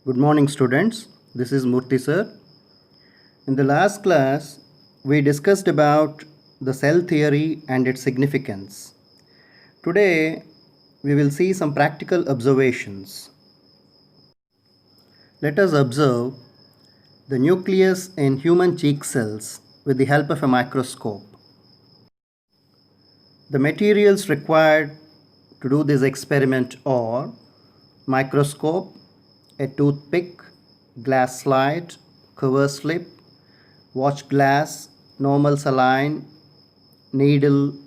Good morning, students. This is Murthy sir. In the last class, we discussed about the cell theory and its significance. Today, we will see some practical observations. Let us observe the nucleus in human cheek cells with the help of a microscope. The materials required to do this experiment are microscope, a toothpick, glass slide, cover slip, watch glass, normal saline, needle,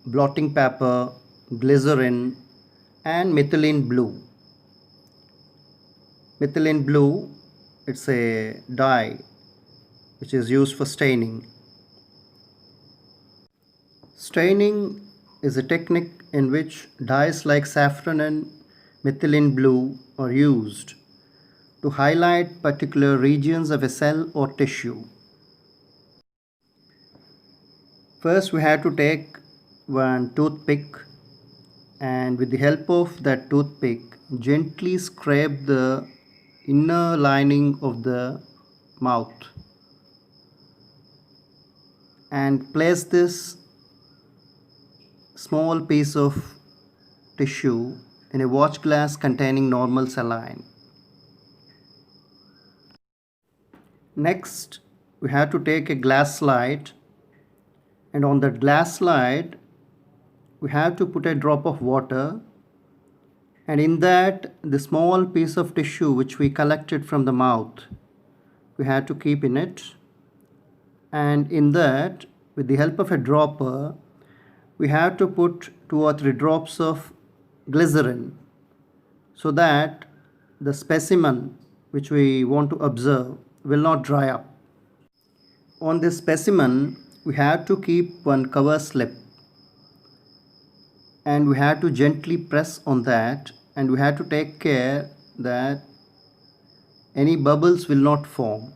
blotting paper, glycerin, and methylene blue. Methylene blue, it's a dye which is used for staining. Staining is a technique in which dyes like saffron and methylene blue are used to highlight particular regions of a cell or tissue. First, we have to take one toothpick and with the help of that toothpick, gently scrape the inner lining of the mouth and place this small piece of tissue in a watch glass containing normal saline. Next, we have to take a glass slide, and on that glass slide we have to put a drop of water, and in that the small piece of tissue which we collected from the mouth we have to keep in it, and in that with the help of a dropper we have to put 2 or 3 drops of glycerin so that the specimen which we want to observe will not dry up. On this specimen we have to keep one cover slip and we have to gently press on that, and we have to take care that any bubbles will not form.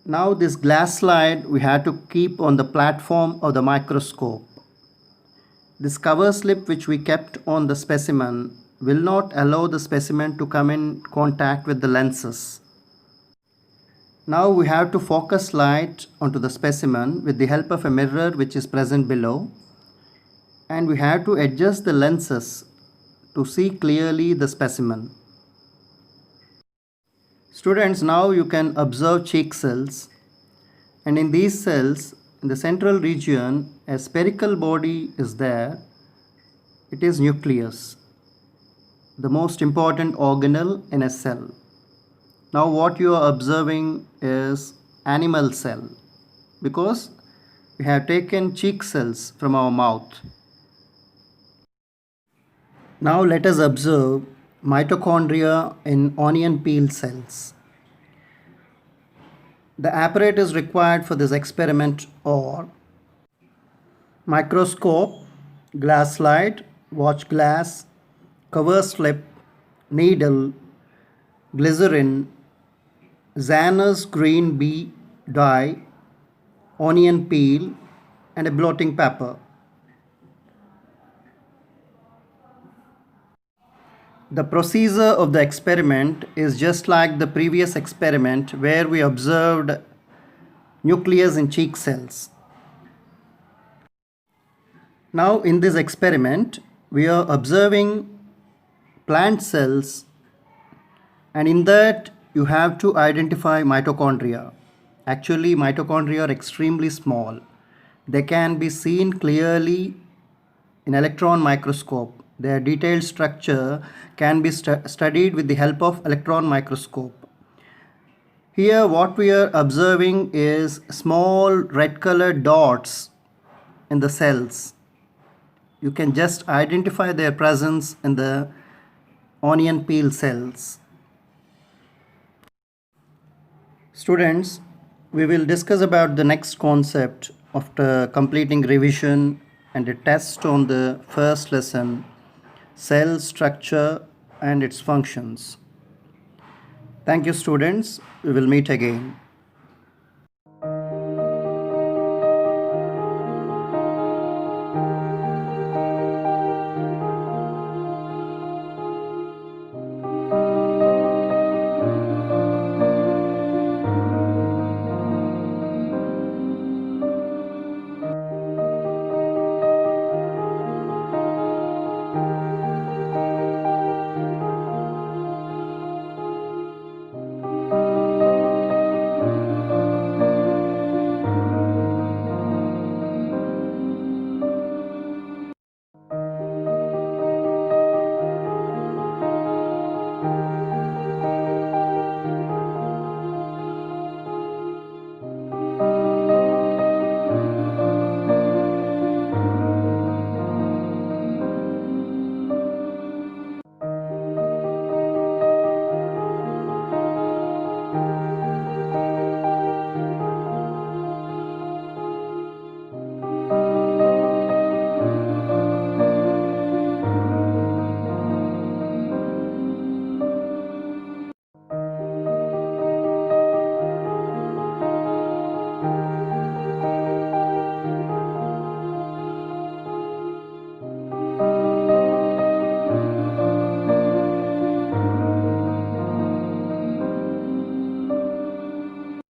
Now this glass slide we have to keep on the platform of the microscope. This cover slip which we kept on the specimen will not allow the specimen to come in contact with the lenses. Now we have to focus light onto the specimen with the help of a mirror which is present below, and we have to adjust the lenses to see clearly the specimen. Students, now you can observe cheek cells, and in these cells in the central region a spherical body is there. It is nucleus, the most important organelle in a cell. Now what you are observing is animal cell because we have taken cheek cells from our mouth. Now let us observe mitochondria in onion peel cells. The apparatus required for this experiment are microscope, glass slide, watch glass, cover slip, needle, glycerin, Xanus green bee dye, onion peel, and a blotting paper. The procedure of the experiment is just like the previous experiment where we observed nucleus in cheek cells. Now in this experiment we are observing plant cells, and in that you have to identify mitochondria. Actually, mitochondria are extremely small. They can be seen clearly in electron microscope. Their detailed structure can be studied with the help of electron microscope. Here what we are observing is small red colored dots in the cells. You can just identify their presence in the onion peel cells. Students, we will discuss about the next concept after completing revision and a test on the first lesson, cell structure and its functions. Thank you, students. We will meet again.